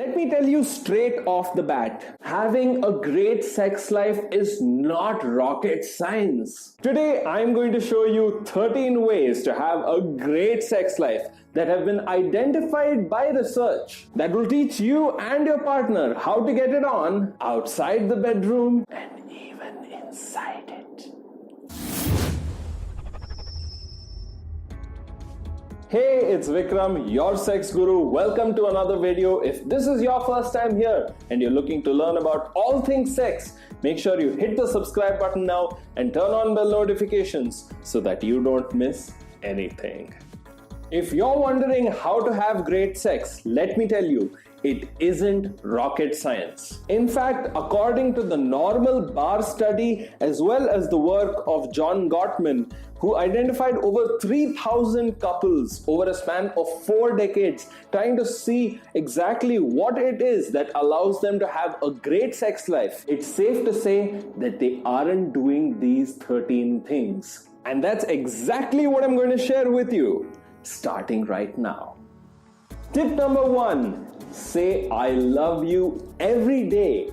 Let me tell you straight off the bat, having a great sex life is not rocket science. Today, I'm going to show you 13 ways to have a great sex life that have been identified by research that will teach you and your partner how to get it on outside the bedroom and even inside it. Hey, it's Vikram, your sex guru. Welcome to another video. If this is your first time here and you're looking to learn about all things sex, make sure you hit the subscribe button now and turn on bell notifications so that you don't miss anything. If you're wondering how to have great sex, let me tell you, it isn't rocket science. In fact, according to the Normal Bar study as well as the work of John Gottman, who identified over 3,000 couples over a span of 4 decades, trying to see exactly what it is that allows them to have a great sex life, it's safe to say that they aren't doing these 13 things. And that's exactly what I'm going to share with you, starting right now. Tip number 1. Say I love you every day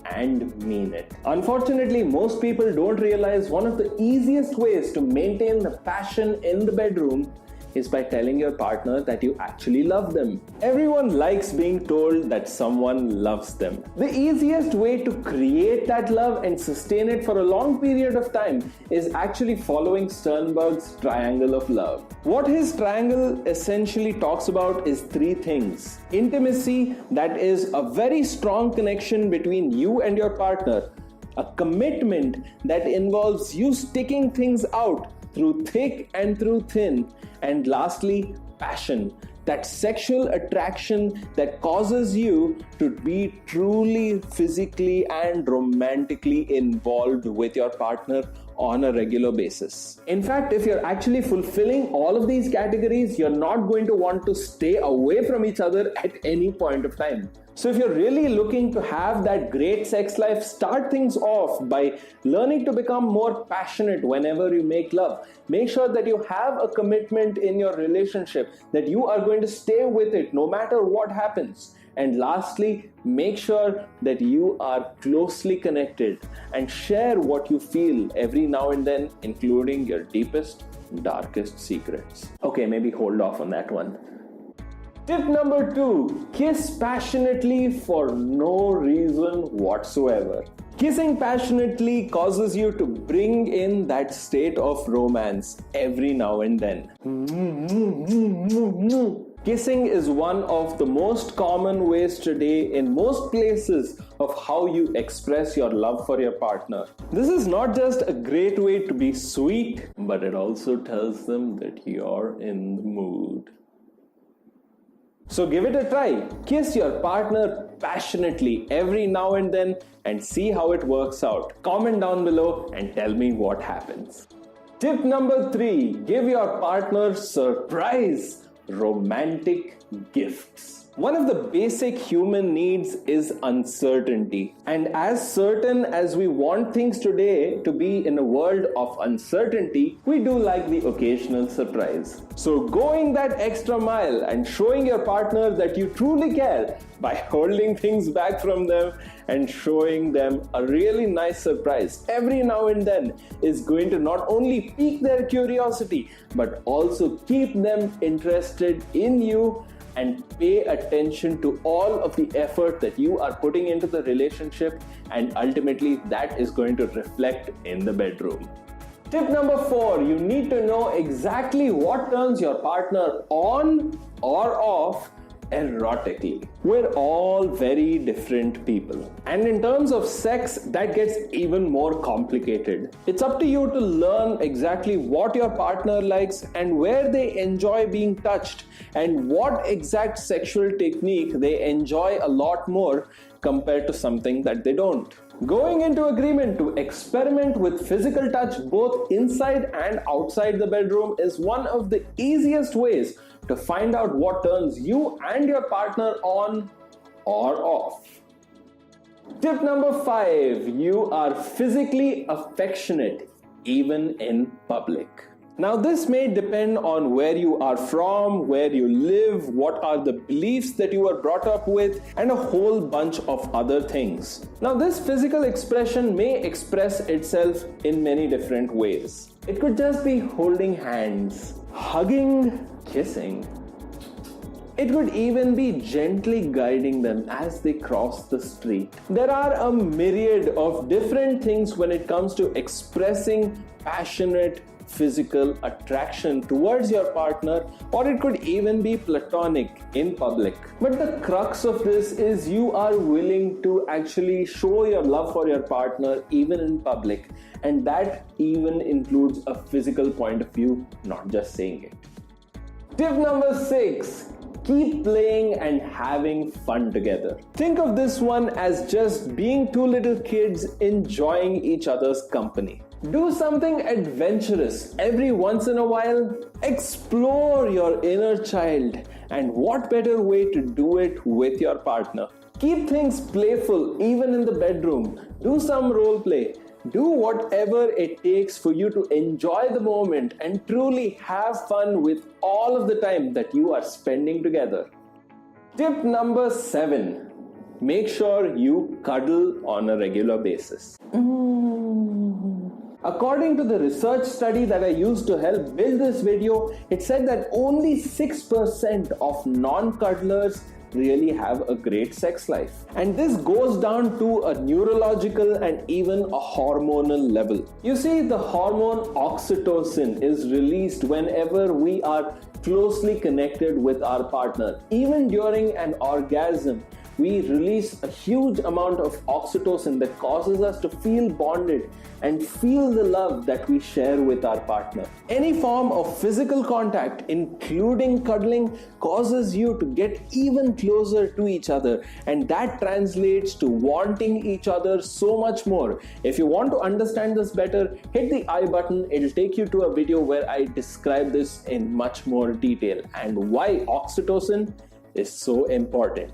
and mean it. Unfortunately, most people don't realize one of the easiest ways to maintain the passion in the bedroom is by telling your partner that you actually love them. Everyone likes being told that someone loves them. The easiest way to create that love and sustain it for a long period of time is actually following Sternberg's triangle of love. What his triangle essentially talks about is 3 things. Intimacy, that is a very strong connection between you and your partner. A commitment that involves you sticking things out through thick and through thin. And lastly, passion, that sexual attraction that causes you to be truly physically and romantically involved with your partner on a regular basis. In fact, if you're actually fulfilling all of these categories, you're not going to want to stay away from each other at any point of time. So if you're really looking to have that great sex life, start things off by learning to become more passionate whenever you make love. Make sure that you have a commitment in your relationship, that you are going to stay with it no matter what happens. And lastly, make sure that you are closely connected and share what you feel every now and then, including your deepest, darkest secrets. Okay, maybe hold off on that one. Tip number 2, kiss passionately for no reason whatsoever. Kissing passionately causes you to bring in that state of romance every now and then. Kissing is one of the most common ways today in most places of how you express your love for your partner. This is not just a great way to be sweet, but it also tells them that you're in the mood. So give it a try. Kiss your partner passionately every now and then and see how it works out. Comment down below and tell me what happens. Tip number 3, give your partner surprise romantic gifts. One of the basic human needs is uncertainty. And as certain as we want things today to be in a world of uncertainty, we do like the occasional surprise. So going that extra mile and showing your partner that you truly care by holding things back from them and showing them a really nice surprise every now and then is going to not only pique their curiosity, but also keep them interested in you and pay attention to all of the effort that you are putting into the relationship, and ultimately that is going to reflect in the bedroom. Tip number 4, you need to know exactly what turns your partner on or off erotically. We're all very different people. And in terms of sex, that gets even more complicated. It's up to you to learn exactly what your partner likes and where they enjoy being touched and what exact sexual technique they enjoy a lot more compared to something that they don't. Going into agreement to experiment with physical touch both inside and outside the bedroom is one of the easiest ways to find out what turns you and your partner on or off. Tip number 5, you are physically affectionate even in public. Now, this may depend on where you are from, where you live, what are the beliefs that you were brought up with, and a whole bunch of other things. Now, this physical expression may express itself in many different ways. It could just be holding hands, hugging, kissing. It could even be gently guiding them as they cross the street. There are a myriad of different things when it comes to expressing passionate physical attraction towards your partner, or it could even be platonic in public. But the crux of this is you are willing to actually show your love for your partner even in public, and that even includes a physical point of view, not just saying it. Tip number 6. Keep playing and having fun together. Think of this one as just being two little kids enjoying each other's company. Do something adventurous every once in a while. Explore your inner child, and what better way to do it with your partner? Keep things playful even in the bedroom. Do some role play. Do whatever it takes for you to enjoy the moment and truly have fun with all of the time that you are spending together. Tip number 7. Make sure you cuddle on a regular basis. According to the research study that I used to help build this video, it said that only 6% of non-cuddlers really have a great sex life. And this goes down to a neurological and even a hormonal level. You see, the hormone oxytocin is released whenever we are closely connected with our partner. Even during an orgasm, we release a huge amount of oxytocin that causes us to feel bonded and feel the love that we share with our partner. Any form of physical contact, including cuddling, causes you to get even closer to each other, and that translates to wanting each other so much more. If you want to understand this better, hit the I button. It'll take you to a video where I describe this in much more detail and why oxytocin is so important.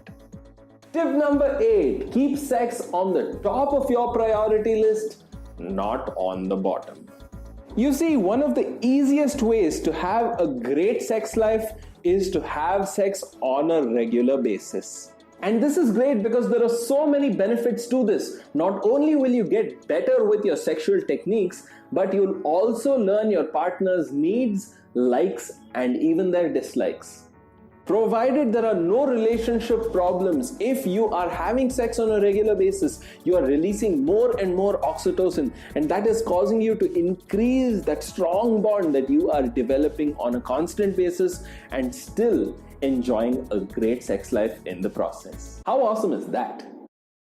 Tip number 8. Keep sex on the top of your priority list, not on the bottom. You see, one of the easiest ways to have a great sex life is to have sex on a regular basis. And this is great because there are so many benefits to this. Not only will you get better with your sexual techniques, but you'll also learn your partner's needs, likes, and even their dislikes. Provided there are no relationship problems, if you are having sex on a regular basis, you are releasing more and more oxytocin, and that is causing you to increase that strong bond that you are developing on a constant basis and still enjoying a great sex life in the process. How awesome is that?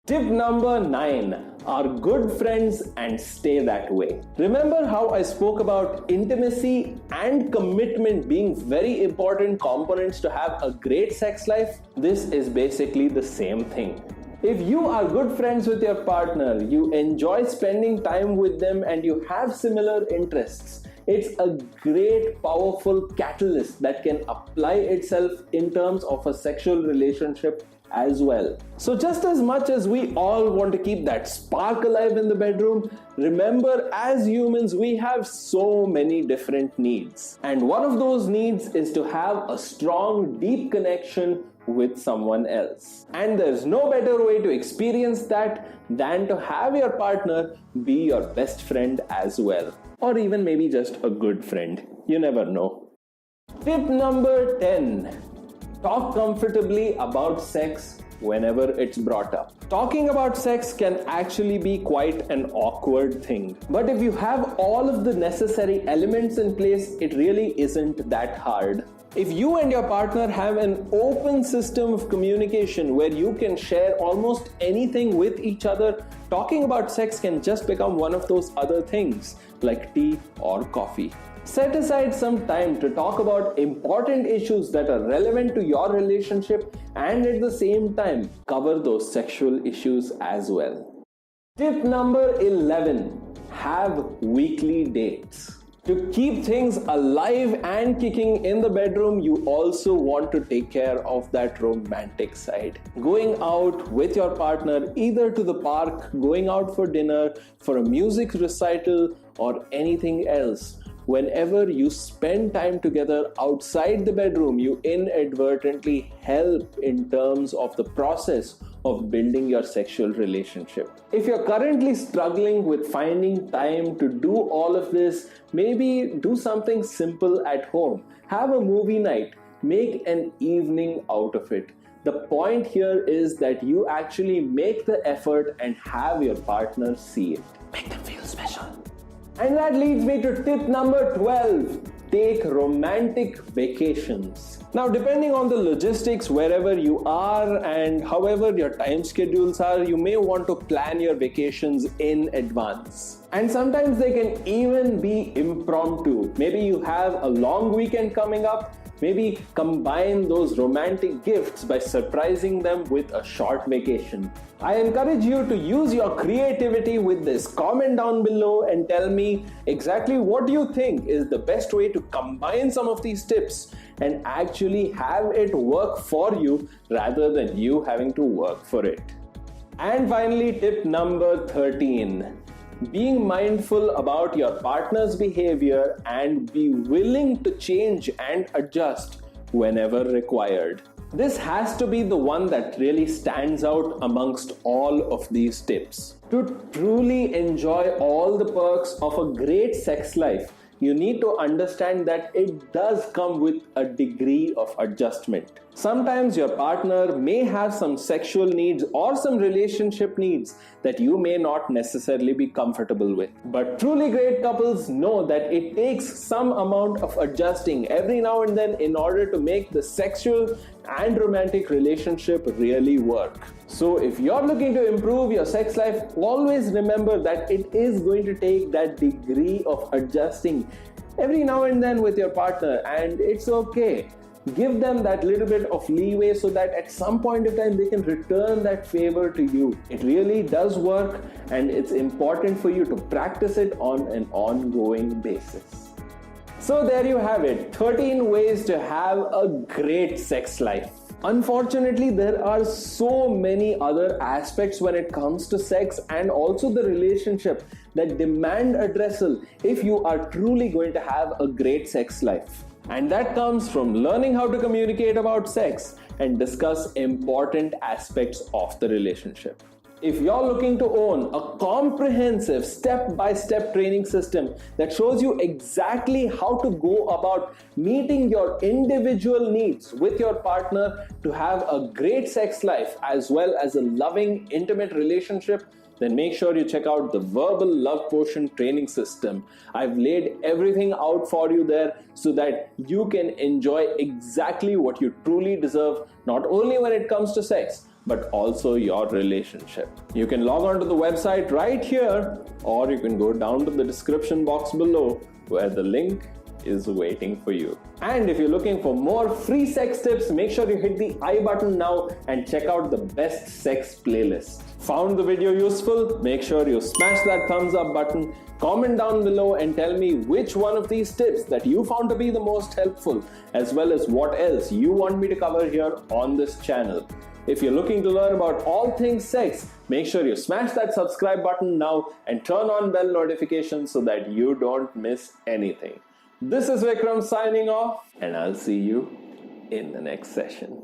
Tip number 9. Are good friends and stay that way. Remember how I spoke about intimacy and commitment being very important components to have a great sex life? This is basically the same thing. If you are good friends with your partner, you enjoy spending time with them, and you have similar interests, it's a great, powerful catalyst that can apply itself in terms of a sexual relationship as well. So just as much as we all want to keep that spark alive in the bedroom, remember, as humans, we have so many different needs. And one of those needs is to have a strong, deep connection with someone else. And there's no better way to experience that than to have your partner be your best friend as well. Or even maybe just a good friend. You never know. Tip number 10. Talk comfortably about sex whenever it's brought up. Talking about sex can actually be quite an awkward thing. But if you have all of the necessary elements in place, it really isn't that hard. If you and your partner have an open system of communication where you can share almost anything with each other, talking about sex can just become one of those other things like tea or coffee. Set aside some time to talk about important issues that are relevant to your relationship, and at the same time cover those sexual issues as well. Tip number 11. Have weekly dates. To keep things alive and kicking in the bedroom, you also want to take care of that romantic side. Going out with your partner, either to the park, going out for dinner, for a music recital, or anything else. whenever you spend time together outside the bedroom, you inadvertently help in terms of the process of building your sexual relationship. If you're currently struggling with finding time to do all of this, maybe do something simple at home. Have a movie night. Make an evening out of it. The point here is that you actually make the effort and have your partner see it. Make them feel special. And that leads me to tip number 12. Take romantic vacations. Now, depending on the logistics wherever you are and however your time schedules are, you may want to plan your vacations in advance. And sometimes they can even be impromptu. Maybe you have a long weekend coming up. Maybe combine those romantic gifts by surprising them with a short vacation. I encourage you to use your creativity with this. Comment down below and tell me exactly what you think is the best way to combine some of these tips and actually have it work for you rather than you having to work for it. And finally, tip number 13. Being mindful about your partner's behavior and be willing to change and adjust whenever required. This has to be the one that really stands out amongst all of these tips. To truly enjoy all the perks of a great sex life, you need to understand that it does come with a degree of adjustment. Sometimes your partner may have some sexual needs or some relationship needs that you may not necessarily be comfortable with. But truly great couples know that it takes some amount of adjusting every now and then in order to make the sexual and romantic relationship really work. So if you're looking to improve your sex life, always remember that it is going to take that degree of adjusting every now and then with your partner, and it's okay. Give them that little bit of leeway so that at some point in time they can return that favor to you. It really does work, and it's important for you to practice it on an ongoing basis. So there you have it, 13 ways to have a great sex life. Unfortunately, there are so many other aspects when it comes to sex and also the relationship that demand addressal if you are truly going to have a great sex life. And that comes from learning how to communicate about sex and discuss important aspects of the relationship. If you're looking to own a comprehensive step-by-step training system that shows you exactly how to go about meeting your individual needs with your partner to have a great sex life as well as a loving, intimate relationship, then make sure you check out the Verbal Love Potion training system. I've laid everything out for you there so that you can enjoy exactly what you truly deserve, not only when it comes to sex, but also your relationship. You can log on to the website right here, or you can go down to the description box below where the link is waiting for you. And if you're looking for more free sex tips, make sure you hit the I button now and check out the best sex playlist. Found the video useful? Make sure you smash that thumbs up button, comment down below and tell me which one of these tips that you found to be the most helpful, as well as what else you want me to cover here on this channel. If you're looking to learn about all things sex, make sure you smash that subscribe button now and turn on bell notifications so that you don't miss anything. This is Vikram signing off, and I'll see you in the next session.